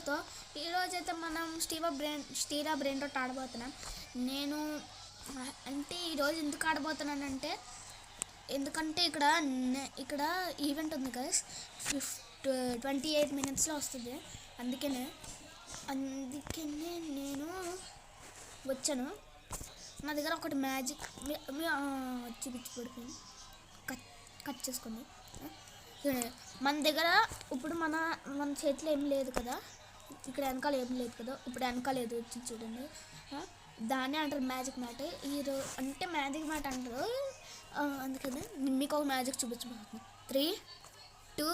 అందరితో ఈరోజైతే మనం స్టీలా బ్రెయిన్ రాట్ ఆడబోతున్నాం. నేను అంటే ఈరోజు ఎందుకు ఆడబోతున్నానంటే ఎందుకంటే ఇక్కడ ఈవెంట్ ఉంది గైస్. 28 minutesలో వస్తుంది. అందుకనే నేను వచ్చాను. నా దగ్గర ఒకటి మ్యాజిక్ చూపించి పడిపోయింది. కట్ చేసుకోండి. మన దగ్గర ఇప్పుడు మన చేతిలో ఏం లేదు కదా, ఇక్కడ వెనకాల ఏం లేదు కదా, ఇప్పుడు వెనకాల ఏదో వచ్చింది చూడండి. దాన్ని అంటారు మ్యాజిక్ మ్యాట్. అంటే మ్యాజిక్ మ్యాట్ అంటారు. అందుకని మీకు ఒక మ్యాజిక్ చూపించబోతుంది. 3, 2,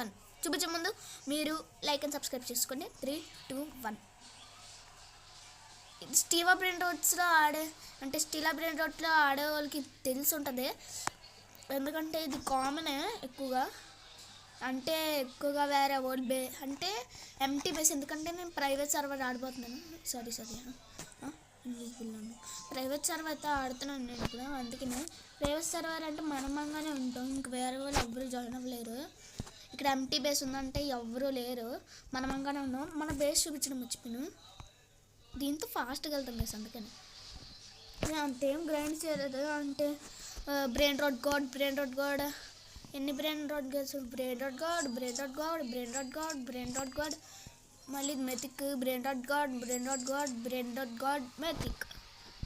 1 చూపించే ముందు మీరు లైక్ అండ్ సబ్స్క్రైబ్ చేసుకోండి. 3, 2, 1. స్టీలా బ్రెయిన్ రాట్లో ఆడే వాళ్ళకి తెలిసి ఉంటుంది. ఎందుకంటే ఇది కామనే ఎక్కువగా. అంటే ఎక్కువగా వేరే వరల్డ్ అంటే ఎంటీ బేస్. ఎందుకంటే నేను ప్రైవేట్ సర్వర్ ఆడిపోతున్నాను. సారీ ప్రైవేట్ సర్వర్ అయితే ఆడుతున్నాను నేను ఇప్పుడు. అందుకనే ప్రైవేట్ సర్వర్ అంటే మనమంగానే ఉంటాం. ఇంక వేరే వాళ్ళు ఎవ్వరు జాయిన్ అవ్వలేరు. ఇక్కడ ఎంటీ బేస్ ఉందంటే ఎవ్వరూ లేరు. మనమంగానే ఉన్నాం. మన బేస్ చూపించడం మర్చిపోయాను. దీంతో ఫాస్ట్గా వెళ్తాం బేస్. అందుకని నేను అంతేం గ్రైండ్ చేయలేదు. అంటే బ్రెయిన్ రాట్ గాడ్ ఎన్ని బ్రెయిన్ రాట్ గేల్స్, బ్రెయిన్ రాట్ గాడ్ మళ్ళీ mythic, brain rot god mythic.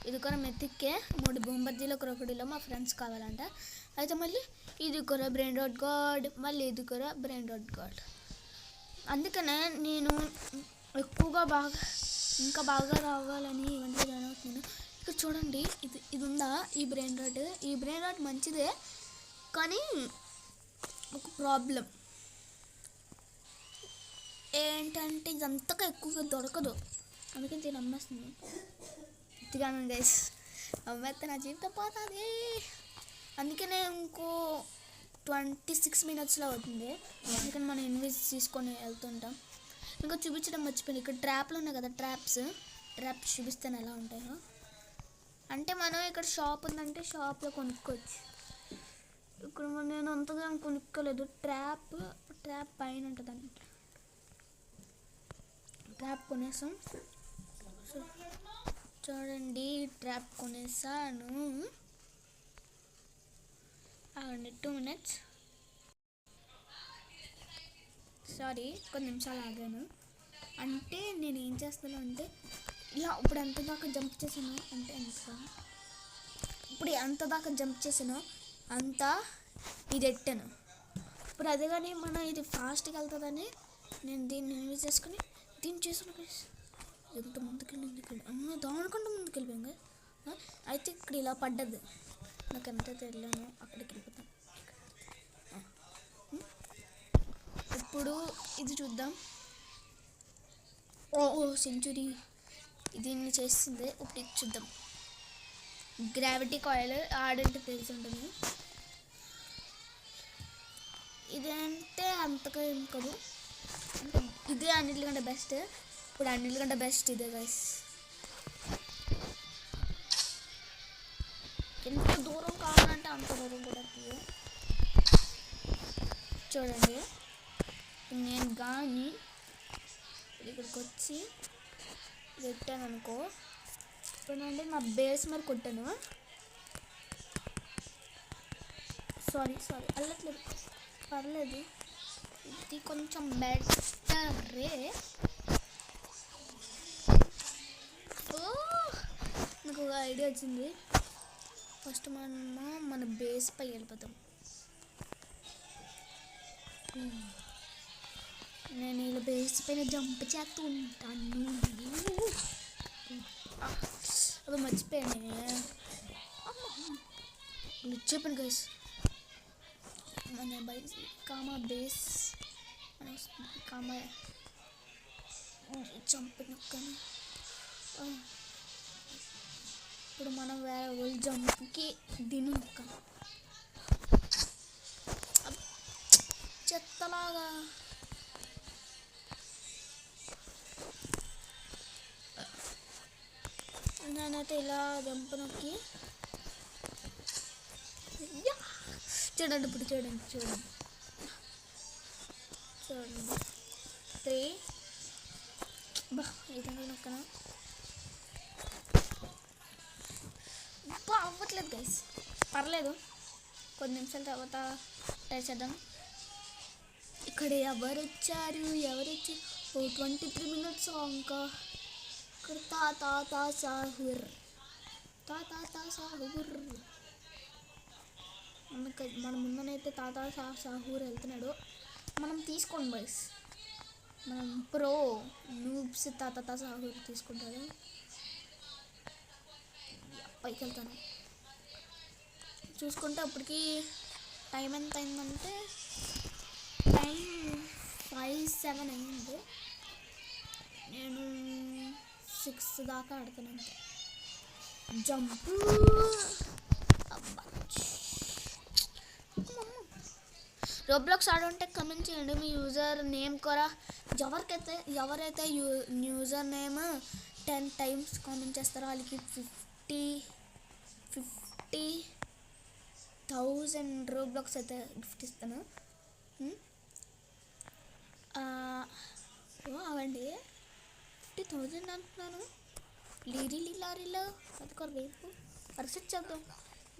ఇది కూడా మెథిక్కే. 3 బొంబర్జీలో క్రొకడీలో మా ఫ్రెండ్స్ కావాలంట. అయితే మళ్ళీ ఇది కూడా బ్రెయిన్ రాట్ గాడ్, మళ్ళీ ఇది కూడా బ్రెయిన్ రాట్ గాడ్. అందుకనే నేను ఎక్కువగా ఇంకా బాగా రావాలని ఇవన్నీ జాయిన్ అవుతున్నాను. ఇక్కడ చూడండి, ఇది ఉందా ఈ బ్రెయిన్ రాట్ మంచిదే. కానీ ఒక ప్రాబ్లం ఏంటంటే ఇదంతగా ఎక్కువగా దొరకదు. అందుకని నేను అమ్మేస్తున్నాను. ఇదిగాను గైస్, అమ్మేస్తే నా జీవితం పోతుంది. అందుకనే ఇంకో 26 minutesలో అవుతుంది. అందుకని మనం ఇన్వెస్ట్ తీసుకొని వెళ్తుంటాం. ఇంకా చూపించడం మర్చిపోయింది. ఇక్కడ ట్రాప్లు ఉన్నాయి కదా, ట్రాప్స్ చూపిస్తాను ఎలా ఉంటాయో. అంటే మనం ఇక్కడ షాప్ ఉందంటే షాప్లో కొనుక్కోవచ్చు. ఇక్కడ నేను అంతగా కొనుక్కోలేదు. ట్రాప్ పైన ఉంటుందని ట్రాప్ కొనేసాం. చూడండి, ట్రాప్ కొనేసాను. 2 minutes సారీ, కొన్ని నిమిషాలు ఆగాను. అంటే నేను ఏం చేస్తాను అంటే ఇలా ఇప్పుడు ఎంత దాకా జంప్ చేసాను అంటే ఇప్పుడు ఎంత దాకా జంప్ చేసానో అంతా ఇది ఎట్టాను. ఇప్పుడు అదే కానీ ఇది ఫాస్ట్గా వెళ్తుందని నేను దీన్ని యూజ్ చేసుకుని దీన్ని చేసాను గైస్. ఎంత ముందుకెళ్ళి దానికంటే ముందుకెళ్ళిపోయాను. అయితే ఇక్కడ ఇలా పడ్డది. నాకు ఎంత తెలియను, అక్కడికి వెళ్ళిపోతాను. ఇప్పుడు ఇది చూద్దాం. సెంచురీ దీన్ని చేస్తుంది. ఇప్పుడు ఇది చూద్దాం. గ్రావిటీ కాయిల్ ఆడంటే తెలిసి ఉంటుంది. ఇదంటే అంతగా ఏం కాదు. అంటే ఇదే అన్నిటికంటే బెస్ట్. ఇప్పుడు అన్నిటికంటే బెస్ట్ ఇదే గైస్. ఎంత దూరం కావాలంటే అంత దూరం కూడా చూడండి. నేను కానీ ఇక్కడికి వచ్చి పెట్టాను అనుకో. ఇప్పుడు నా బేస్ మరి కొట్టాను. సారీ అల్లట్లేదు, పర్లేదు. ఇది కొంచెం బెటరే. నాకు ఒక ఐడియా వచ్చింది. ఫస్ట్ మన బేస్ పై వెళ్ళిపోతాం. నేను ఇలా బేస్ పైన జంప్ చేస్తూ ఉంటాను. అది మర్చిపోయాను. చెప్పండి గైస్, మన బేస్ చంపినక్కని. ఇప్పుడు మనం వేరే వాళ్ళు జంప్కి దీన్ని నొక్కాలి. చెత్తలాగా నేనైతే ఇలా జంప్ నొక్కి చూడండి. ఇప్పుడు చూడండి 3, బా ఇదంతా నొక్కన బా అవ్వట్లేదు గైస్, పర్లేదు కొన్ని నిమిషాల తర్వాత ట్రై చేద్దాం. ఇక్కడ ఎవరు వచ్చి ఓ 23 minutes ఇంకా. ఇక్కడ తాత సాహుర్ మన ముందనైతే తాత సాహూర్ వెళ్తున్నాడు. మనం తీసుకోండి బాయ్స్, మనం ప్రో నూబ్స్ తాత సాహూర్ తీసుకుంటాడు. పైకి వెళ్తాను చూసుకుంటే అప్పటికి టైం ఎంత అయిందంటే టైం 5-7 అయింది. నేను 6 దాకా ఆడుతాను. జంప్ రోబ్లాక్స్ ఆడుంటే కమెంట్ చేయండి మీ యూజర్ నేమ్ కూడా. ఎవరైతే యూజర్ నేమ్ 10 times కామెంట్ చేస్తారో వాళ్ళకి 50,000 రోబ్లాక్స్ అయితే గిఫ్ట్ ఇస్తాను. అవండి 50,000 అంటున్నాను. లారీలో అది కూడా రేపు పరిస్థితి చేద్దాం,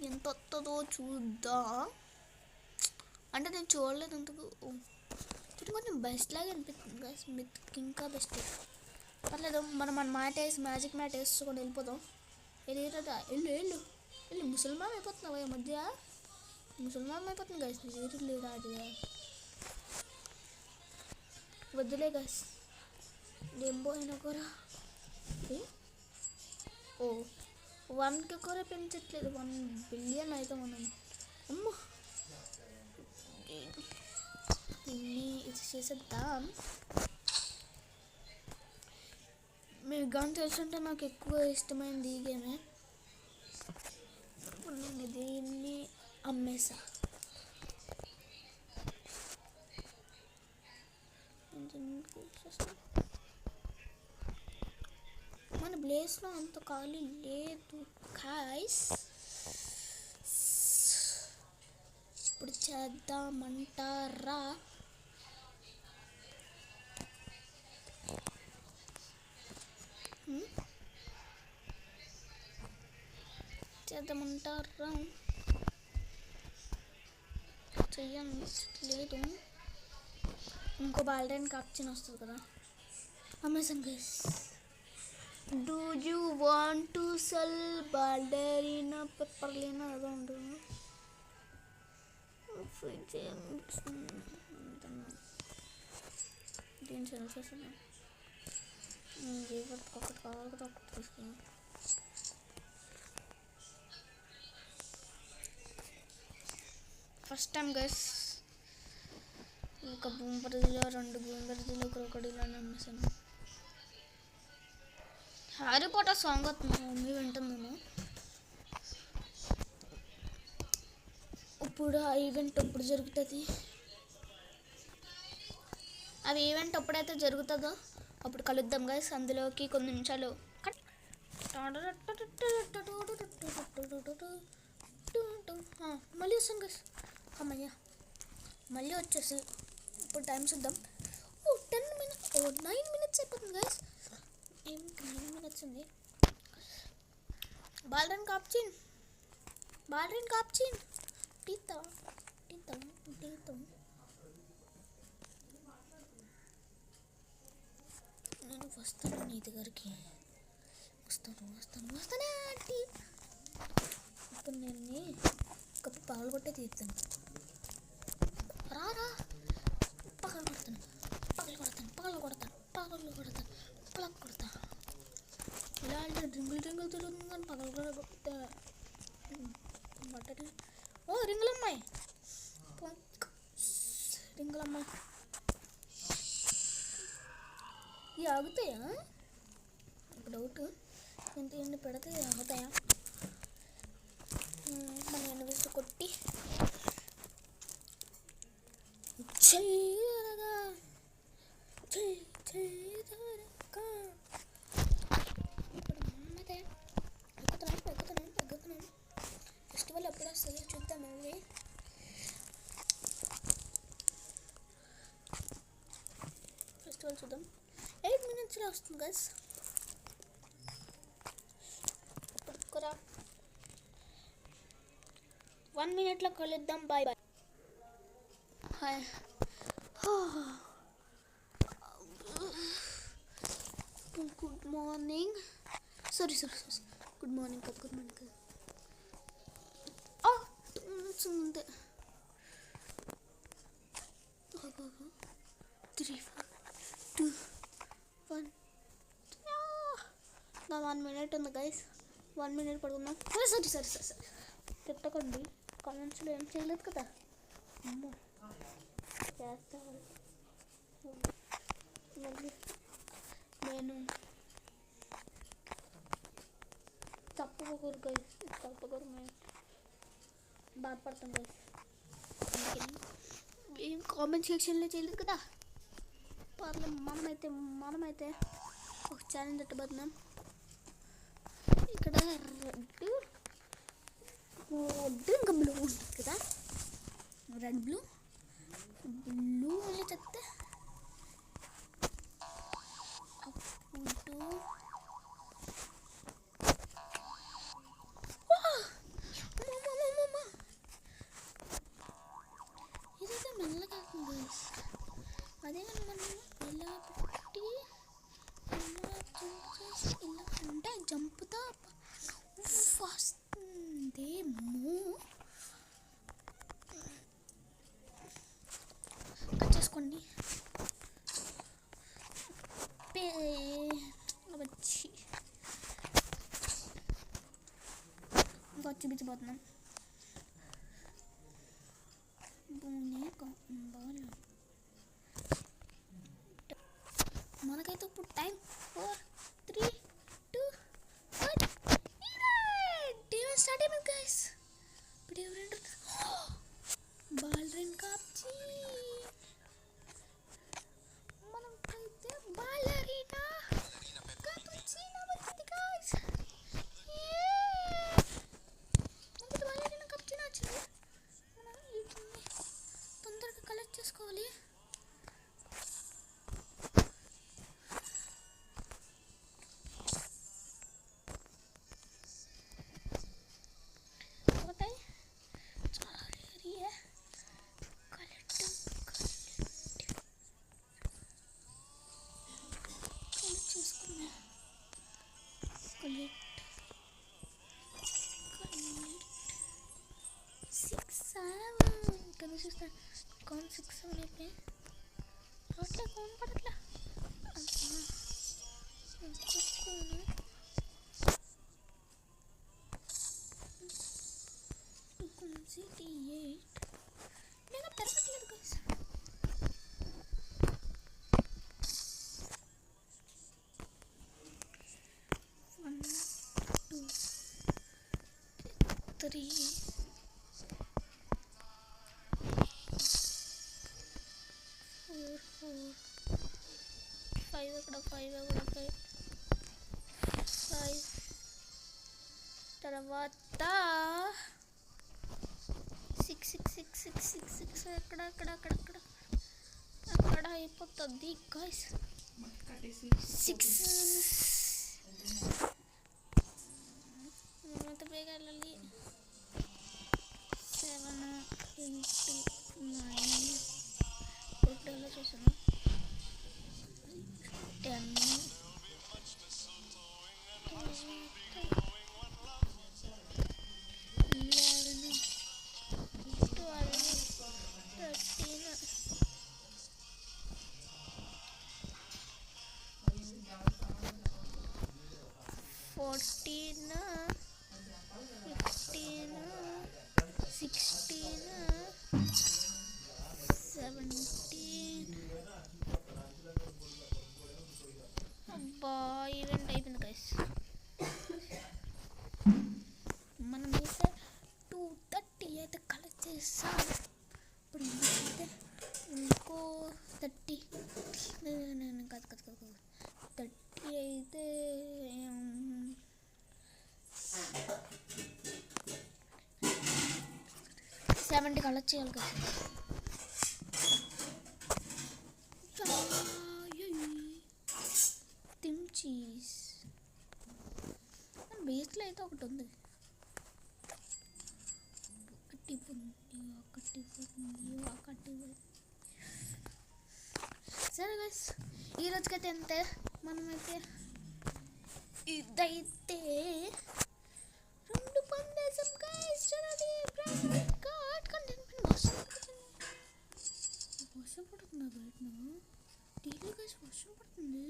ఎంత వస్తుందో చూద్దాం. అంటే నేను చూడలేదు అందుకు కొంచెం బెస్ట్ లాగా అనిపిస్తుంది గైస్, మిత్కి ఇంకా బెస్ట్. పర్లేదు మనం మన మ్యాజిక్ మ్యాట్ వేసుకొని వెళ్ళిపోదాం. వెళ్ళు ముసల్మాన్ అయిపోతున్నావా ఈ మధ్య? ముసల్మాన్ అయిపోతుంది గైస్, లేదు అది వద్దులే గైస్. ఏం పోయినా కూడా 1కి కూడా పెంచట్లేదు, 1 billion అయితే మనం. అమ్మ దీన్ని ఇది చేసేద్దాం. మీకు కానీ తెలుసుంటే నాకు ఎక్కువ ఇష్టమైనది ఈ గేమే. ఇప్పుడు నేను దీన్ని అమ్మేసా. మన ప్లేస్లో అంత ఖాళీ లేదు గాయ్స్. ఇప్పుడు చేద్దామంటారా? చెయ్యలేదు. ఇంకో బాల్డెన్ కాప్షన్ వస్తుంది కదా, Amazon guys. Do you want to sell బాల్డెరీనా పెప్పర్లీనా అదో ఉంటుంది. దీన్ని సెల్ చేస్తున్నా. ఒకటి కావాలి కదా, ఒకటి తీసుకున్నాను. ఫస్ట్ టైం గైస్ ఒక బూంబర్దిలో 2 బూంబర్దిలో క్రొకడీలో అమ్మేసాను. హ్యారీ పాటర్ సాంగ్ వస్తుంది, మమ్మీ వింటున్నాను. ఇప్పుడు ఆ ఈవెంట్ ఎప్పుడు జరుగుతుంది? అది ఈవెంట్ ఎప్పుడైతే జరుగుతుందో అప్పుడు కలుద్దాం గైస్. అందులోకి కొన్ని నిమిషాలు మళ్ళీ వస్తాం గైస్. అమ్మయ్య మళ్ళీ వచ్చేసి ఇప్పుడు టైం చూద్దాం. 9 minutes అయిపోతుంది గైస్. ఏం 9 minutes ఉంది. బాల్డెన్ కాప్చిన్ టీతా నేను వస్తాను నీ దగ్గరికి. వస్తానే ఆంటీ. ఇప్పుడు నేను కప్పు పగలు కొట్టే తీస్తాను. రారా పగలు కొడతాను. ఇలా రింగులు తిరుగుతుంది కానీ పగలు కూడా కొట్టా. ఓ రింగులమ్మాయి ఇవి ఆగుతాయా? ఒక డౌట్, ఎన్ని పెడితే ఆగుతాయా? మన ఎనిమిది కొట్టి ఎక్కుతున్నాను. ఫెస్టివల్ ఎప్పుడు వస్తుందో చూద్దామండి. ఫెస్టివల్ చూద్దాం. 8 minutesలో వస్తుంది గైస్. పట్టుకురా 1 minute కలుద్దాం. Bye bye. Hi. Good morning. Sorry good morning కదా, గుడ్ మార్నింగ్ కదా. 2 minutes ఉంది. 3 4 2 1. నా 1 minute ఉంది గైస్. 1 minute పడుకుందాం. సరే తిట్టకండి, కామెంట్స్లో ఏం చేయలేదు కదా. అమ్మో చేస్తా. మళ్ళీ నేను తప్పకూరు గైస్, తప్పకూరు మేము బాధపడతాం గైస్. అందుకని ఏం కామెంట్ సెక్షన్లో చేయలేదు కదా. పర్లేదు, మనమైతే ఒక ఛాలెంజ్ పెట్టబోతున్నాం. ఇక్కడ రెడ్ ఇంకా బ్లూ ఉంటుంది కదా. రెడ్ బ్లూ అని చెప్తే అప్పుడు ఇదైతే మెల్లగా అదే మనం ఇలా పెట్టి ఇలా అంటే జంపుతా వస్తుందేమో. కట్ చేసుకోండి. వచ్చి ఇంకా చూపించబోతున్నాం. మనకైతే ఇప్పుడు టైం 4 3 2 1 స్టార్ట్ అయింది గైస్. ఇప్పుడు ఎవరంటే బాలరెన్ కాప్చి, మనకైతే బాలరీనా కాపుచినా వచ్చింది గైస్. మనకైతే బాలరీనా కాపుచినా వచ్చింది. మనం వీటిని తొందరగా కలెక్ట్ చేసుకోవాలి. కదా చూస్తా కౌంట్ 6 7 అయిపోయి అట్లా కౌంట్ పడట్లా. నేను పెరగట్లేదు గైస్. One, 2, 3 4 5 అక్కడ 5 తర్వాత 6 అక్కడ అయిపోతుంది గైస్. 6 మేమైతే బేగా వెళ్ళాలి. 7 8 9 ఫోటోలో చూసాను. 10 11 12 13 14 15 16 17 అబ్బా ఈవెంట్ అయిపోయింది గైస్. మనం అయితే 230 అయితే కలెక్ట్ చేస్తాం. ఇప్పుడు అయితే ఇంకో 30 కాదు 30 అయితే 70 కలెక్ట్ చేయాలి కదా. అయితే ఒకటి ఉంది. ఒకటి సరే గైస్, ఈరోజుకైతే అంతే. మనమైతే ఇదైతే 2 పందేశం గైస్. చూడండి వర్షం పడుతుందా బయట? డైలీ గైస్ వర్షం పడుతుంది.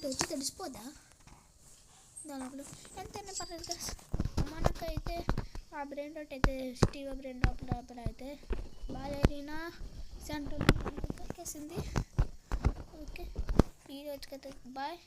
వచ్చి తెలిసిపోదా దానిలో ఎంతైనా పర్లేదు కదా. మనకైతే ఆ బ్రెయిన్ రాట్ అయితే స్టీవ్ బ్రెయిన్ రాట్ అయితే బాలేరినా సెంటర్ దొరికేసింది. ఓకే, ఈ రోజుకైతే బాయ్.